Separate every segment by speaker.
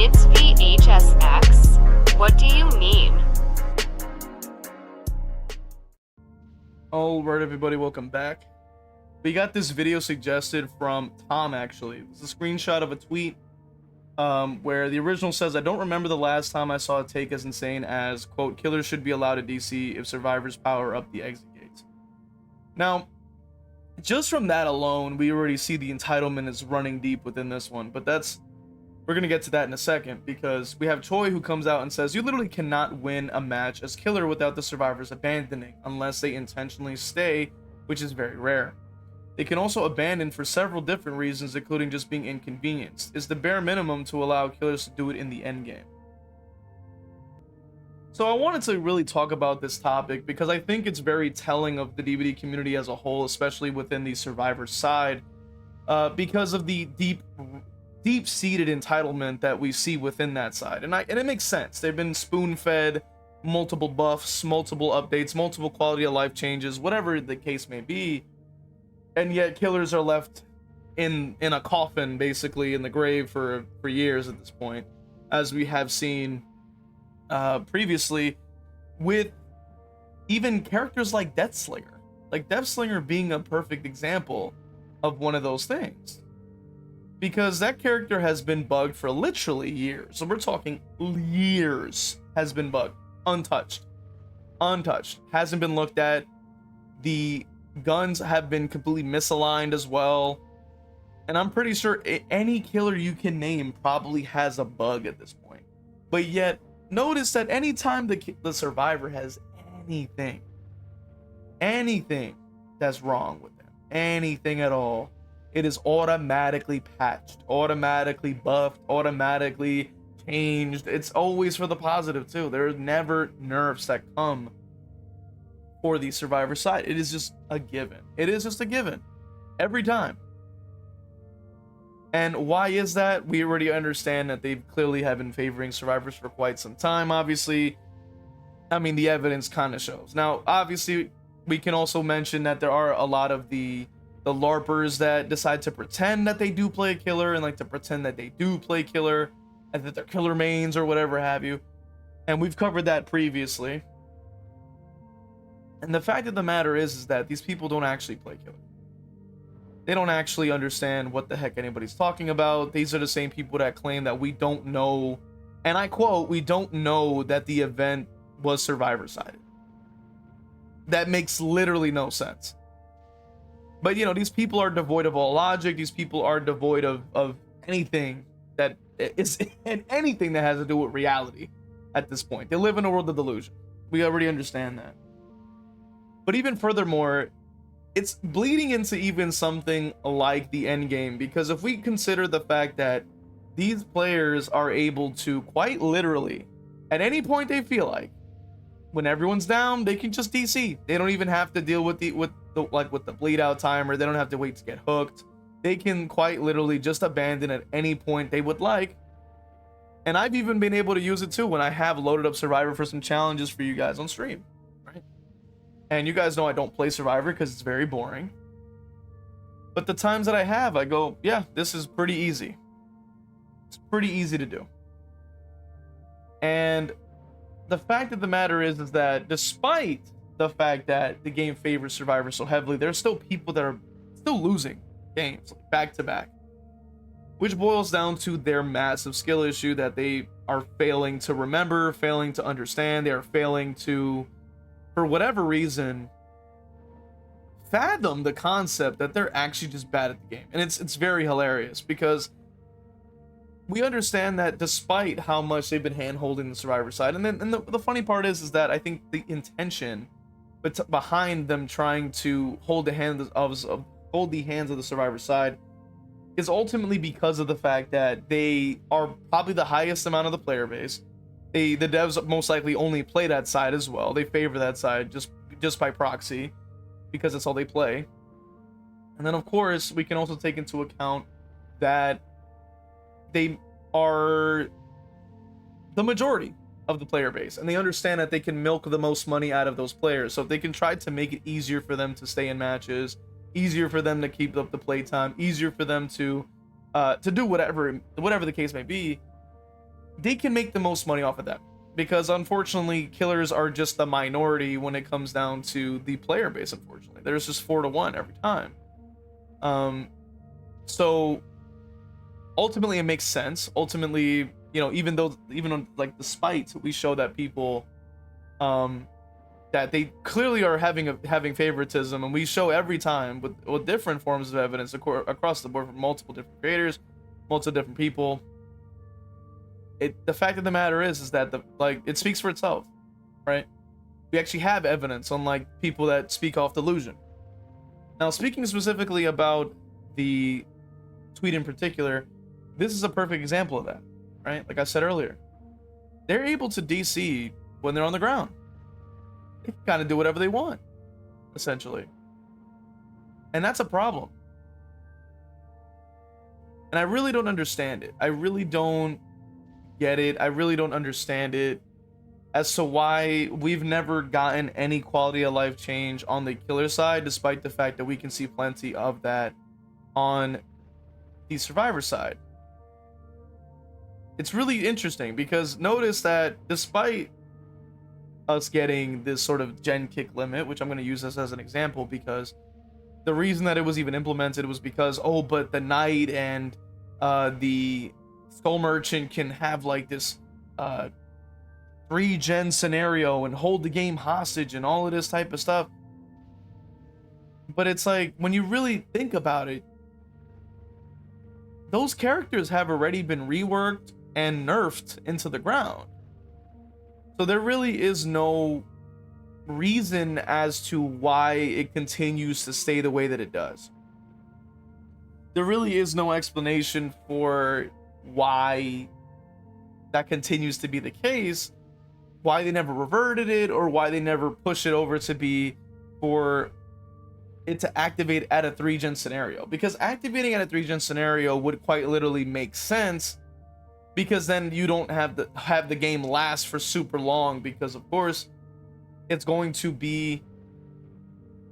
Speaker 1: It's v.h.s.x. What do you mean?
Speaker 2: Alright everybody, welcome back. We got this video suggested from Tom actually. It's a screenshot of a tweet where the original says, I don't remember the last time I saw a take as insane as, quote, killers should be allowed to DC if survivors power up the exit gates. Now, just from that alone, we already see the entitlement is running deep within this one, but we're going to get to that in a second, because we have Choy who comes out and says, you literally cannot win a match as killer without the survivors abandoning, unless they intentionally stay, which is very rare. They can also abandon for several different reasons, including just being inconvenienced. It's the bare minimum to allow killers to do it in the endgame. So I wanted to really talk about this topic because I think it's very telling of the DVD community as a whole, especially within the survivor side, because of the deep-seated entitlement that we see within that side. And it makes sense. They've been spoon-fed multiple buffs, multiple updates, multiple quality of life changes, whatever the case may be. And yet killers are left in a coffin, basically in the grave for years at this point, as we have seen previously with even characters like Deathslinger. Like Deathslinger being a perfect example of one of those things. Because that character has been bugged for literally years. So we're talking years has been bugged. Untouched. Hasn't been looked at. The guns have been completely misaligned as well. And I'm pretty sure any killer you can name probably has a bug at this point. But yet, notice that anytime the survivor has anything that's wrong with them, anything at all, it is automatically patched, automatically buffed, automatically changed. It's always for the positive too. There are never nerfs that come for the survivor side. It is just a given. It is just a given every time. And why is that? We already understand that they clearly have been favoring survivors for quite some time, obviously. I mean, the evidence kind of shows. Now, obviously, we can also mention that there are a lot of the LARPers that decide to pretend that they do play a killer and like to pretend that they do play killer and that they're killer mains or whatever have you. And we've covered that previously. And the fact of the matter is that these people don't actually play killer. They don't actually understand what the heck anybody's talking about. These are the same people that claim that we don't know, and I quote, we don't know that the event was survivor-sided. That makes literally no sense. But, you know, these people are devoid of all logic. These people are devoid of anything that is anything that has to do with reality at this point. They live in a world of delusion. We already understand that. But even furthermore, it's bleeding into even something like the endgame, because if we consider the fact that these players are able to quite literally, at any point they feel like, when everyone's down, they can just DC. They don't even have to deal with the bleed out timer. They don't have to wait to get hooked. They can quite literally just abandon at any point they would like. And I've even been able to use it too when I have loaded up Survivor for some challenges for you guys on stream, right? And you guys know I don't play Survivor because it's very boring. But the times that I have, I go, yeah, this is pretty easy. It's pretty easy to do. And the fact of the matter is that despite the fact that the game favors Survivor so heavily, there's still people that are still losing games back to back, which boils down to their massive skill issue that they are failing to remember, failing to understand. They are failing to, for whatever reason, fathom the concept that they're actually just bad at the game. And it's very hilarious because we understand that despite how much they've been hand-holding the survivor side, and then the funny part is that I think the intention behind them trying to hold the hands of the survivor side is ultimately because of the fact that they are probably the highest amount of the player base. The devs most likely only play that side as well. They favor that side just by proxy because that's all they play. And then of course we can also take into account that they are the majority of the player base, and they understand that they can milk the most money out of those players. So if they can try to make it easier for them to stay in matches, easier for them to keep up the playtime, easier for them to do whatever the case may be, they can make the most money off of that, because unfortunately killers are just the minority when it comes down to the player base. Unfortunately, there's just 4-1 every time. So ultimately it makes sense. Ultimately, you know, even on like the spite, we show that people that they clearly are having favoritism, and we show every time with different forms of evidence across the board from multiple different creators, multiple different people. The fact of the matter is that it speaks for itself, right? We actually have evidence, unlike people that speak off delusion. Now, speaking specifically about the tweet in particular, this is a perfect example of that, right? Like I said earlier, they're able to DC when they're on the ground. They can kind of do whatever they want, essentially. And that's a problem. And I really don't understand it. I really don't get it. I really don't understand it as to why we've never gotten any quality of life change on the killer side, despite the fact that we can see plenty of that on the survivor side. It's really interesting because notice that despite us getting this sort of gen kick limit, which I'm going to use this as an example because the reason that it was even implemented was because, oh, but the knight and the skull merchant can have like this 3-gen scenario and hold the game hostage and all of this type of stuff. But it's like, when you really think about it, those characters have already been reworked and nerfed into the ground. So there really is no reason as to why it continues to stay the way that it does. There really is no explanation for why that continues to be the case, why they never reverted it, or why they never push it over to be for it to activate at a 3-gen scenario. Because activating at a 3-gen scenario would quite literally make sense, because then you don't have the game last for super long, because of course it's going to be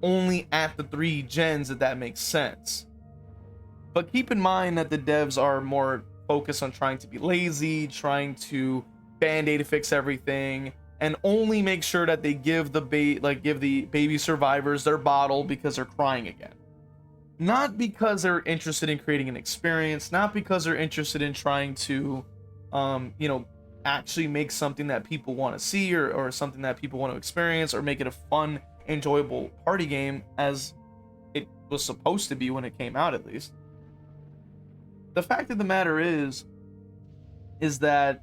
Speaker 2: only at the 3 gens, if that makes sense. But keep in mind that the devs are more focused on trying to be lazy, trying to band-aid fix everything, and only make sure that they give the baby survivors their bottle because they're crying again. Not because they're interested in creating an experience, not because they're interested in trying to actually make something that people want to see, or something that people want to experience, or make it a fun, enjoyable party game as it was supposed to be when it came out, at least. The fact of the matter is that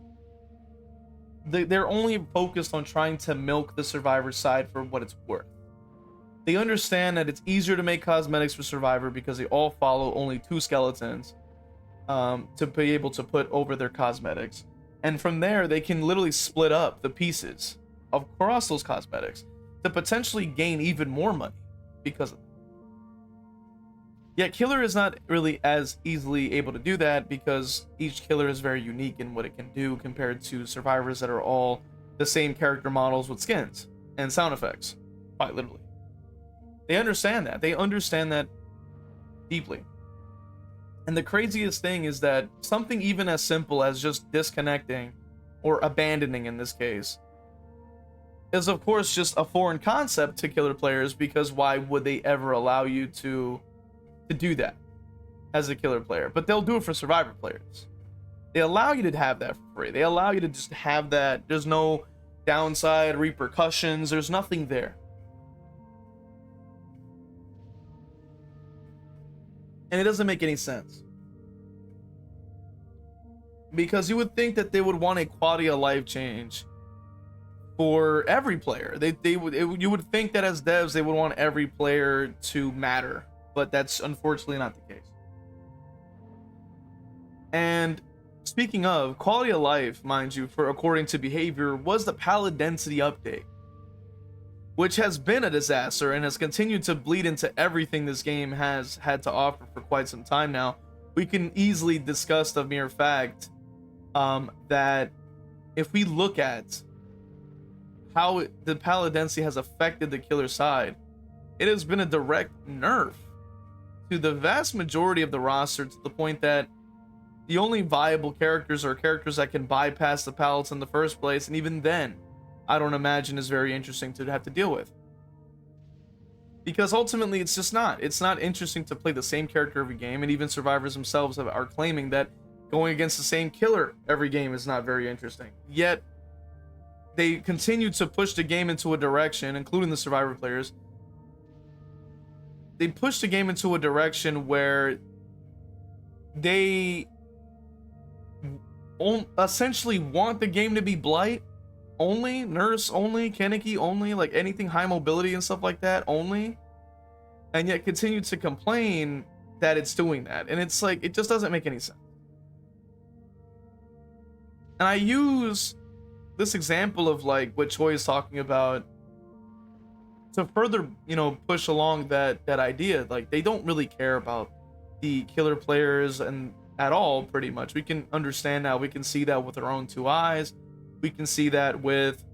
Speaker 2: they're only focused on trying to milk the survivor side for what it's worth. They understand that it's easier to make cosmetics for survivor because they all follow only 2 skeletons to be able to put over their cosmetics, and from there they can literally split up the pieces across those cosmetics to potentially gain even more money because of it. Yet killer is not really as easily able to do that, because each killer is very unique in what it can do compared to survivors that are all the same character models with skins and sound effects, quite literally. They understand that deeply. And the craziest thing is that something even as simple as just disconnecting, or abandoning in this case, is of course just a foreign concept to killer players, because why would they ever allow you to do that as a killer player? But they'll do it for survivor players. They allow you to have that for free. They allow you to just have that. There's no downside repercussions. There's nothing there. And it doesn't make any sense, because you would think that they would want a quality of life change for every player. You would think that as devs they would want every player to matter, but that's unfortunately not the case. And speaking of quality of life, mind you, for according to behavior, was the pallet density update, which has been a disaster and has continued to bleed into everything this game has had to offer for quite some time now. We can easily discuss the mere fact that if we look at how the pallet density has affected the killer side, it has been a direct nerf to the vast majority of the roster, to the point that the only viable characters are characters that can bypass the palettes in the first place, and even then, I don't imagine is very interesting to have to deal with. Because ultimately, it's just not. It's not interesting to play the same character every game, and even survivors themselves are claiming that going against the same killer every game is not very interesting. Yet, they continue to push the game into a direction, including the survivor players. They push the game into a direction where they essentially want the game to be blight only, nurse only, Kaneki only, like anything high mobility and stuff like that only, and yet continue to complain that it's doing that. And it's like, it just doesn't make any sense. And I use this example of like what Choy is talking about to further, you know, push along that idea. Like, they don't really care about the killer players and at all, pretty much. We can understand now, we can see that with our own two eyes. We can see that with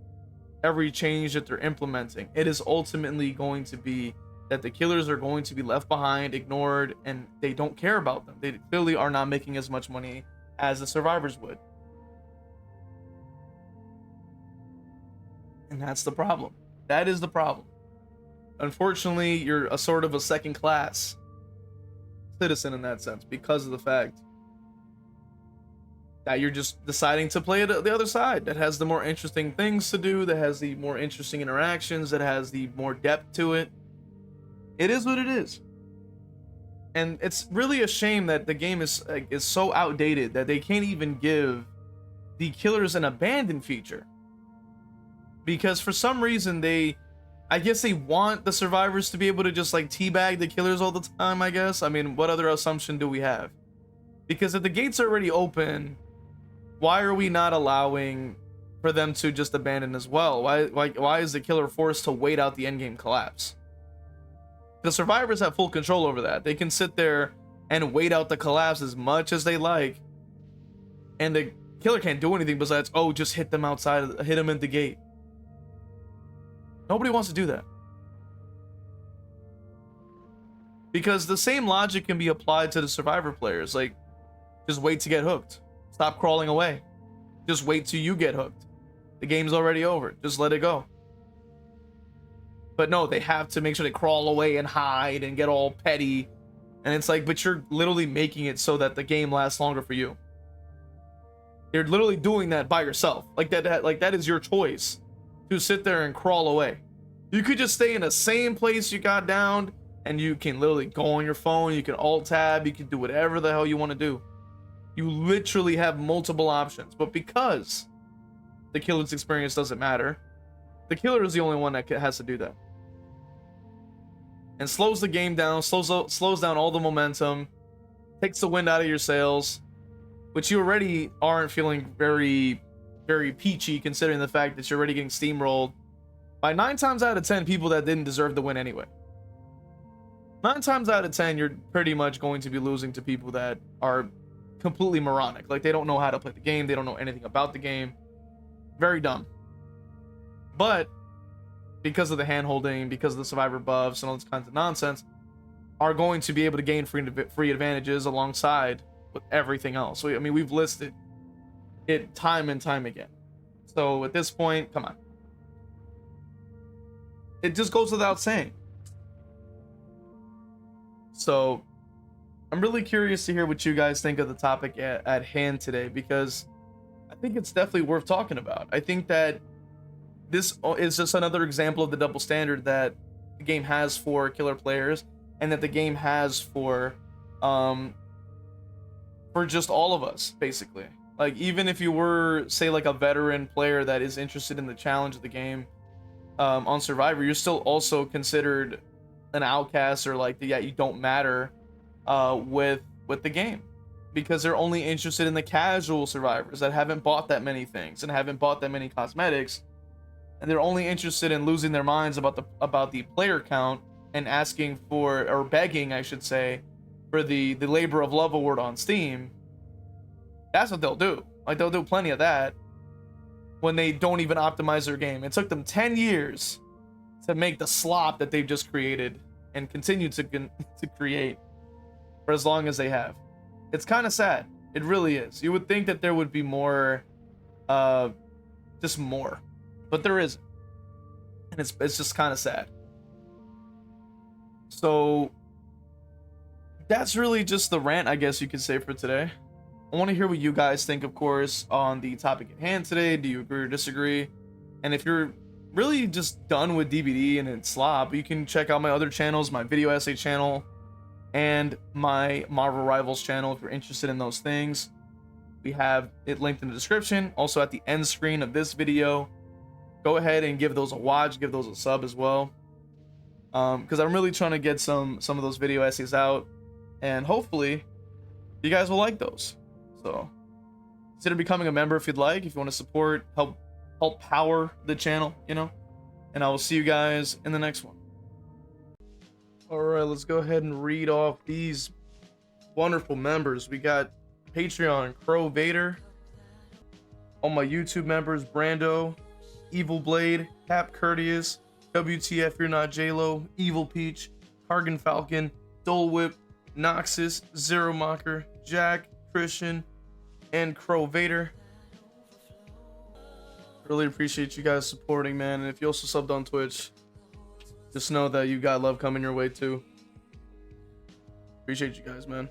Speaker 2: every change that they're implementing. It is ultimately going to be that the killers are going to be left behind, ignored, and they don't care about them. They clearly are not making as much money as the survivors would. And that's the problem. That is the problem. Unfortunately, you're a sort of a second class citizen in that sense, because of the fact that you're just deciding to play the other side that has the more interesting things to do, that has the more interesting interactions, that has the more depth to it. It is what it is. And it's really a shame that the game is so outdated that they can't even give the killers an abandon feature. Because for some reason I guess they want the survivors to be able to just like teabag the killers all the time, I guess. I mean, what other assumption do we have? Because if the gates are already open, why are we not allowing for them to just abandon as well? Why is the killer forced to wait out the endgame collapse? The survivors have full control over that. They can sit there and wait out the collapse as much as they like, and the killer can't do anything besides, oh, just hit them outside, hit them at the gate. Nobody wants to do that. Because the same logic can be applied to the survivor players. Like, just wait to get hooked. Stop crawling away. Just wait till you get hooked. The game's already over. Just let it go. But no, they have to make sure they crawl away and hide and get all petty. And it's like, but you're literally making it so that the game lasts longer for you. You're literally doing that by yourself. Like that is your choice. To sit there and crawl away. You could just stay in the same place you got downed, and you can literally go on your phone, you can alt tab, you can do whatever the hell you want to do. You literally have multiple options. But because the killer's experience doesn't matter, the killer is the only one that has to do that. And slows the game down, slows down all the momentum, takes the wind out of your sails, which you already aren't feeling very peachy, considering the fact that you're already getting steamrolled by 9 times out of 10 people that didn't deserve the win anyway. 9 times out of 10, you're pretty much going to be losing to people that are completely moronic. Like, they don't know how to play the game, they don't know anything about the game. Very dumb. But because of the hand-holding, because of the survivor buffs and all this kinds of nonsense, are going to be able to gain free advantages alongside with everything else. So, I mean, we've listed it time and time again. So at this point, come on. It just goes without saying. So I'm really curious to hear what you guys think of the topic at hand today, because I think it's definitely worth talking about. I think that this is just another example of the double standard that the game has for killer players, and that the game has for just all of us, basically. Like, even if you were, say, like a veteran player that is interested in the challenge of the game on Survivor, you're still also considered an outcast, or like, yeah, you don't matter with the game, because they're only interested in the casual survivors that haven't bought that many things and haven't bought that many cosmetics, and they're only interested in losing their minds about the player count and asking for, or begging, I should say, for the Labor of Love award on Steam. That's what they'll do. Like, they'll do plenty of that when they don't even optimize their game. It took them 10 years to make the slop that they've just created and continue to create for as long as they have. It's kind of sad. It really is. You would think that there would be more, just more, but there isn't, and it's just kind of sad. So that's really just the rant, I guess you could say, for today. I want to hear what you guys think, of course, on the topic at hand today. Do you agree or disagree? And if you're really just done with DBD and its slop, you can check out my other channels, my video essay channel and my Marvel Rivals channel if you're interested in those things. We have it linked in the description, also at the end screen of this video. Go ahead and give those a watch, give those a sub as well, because I'm really trying to get some of those video essays out, and hopefully you guys will like those. So consider becoming a member if you'd like, if you want to support, help power the channel, you know. And I will see you guys in the next one. All right, let's go ahead and read off these wonderful members. We got Patreon Crow Vader, all my YouTube members: Brando, Evil Blade, Cap Courteous, WTF You're Not J-Lo, Evil Peach, Cargan Falcon, Dole Whip, Noxus, Zero Mocker, Jack, Christian, and Crow Vader. Really appreciate you guys supporting, man. And if you also subbed on Twitch, just know that you got love coming your way too. Appreciate you guys, man.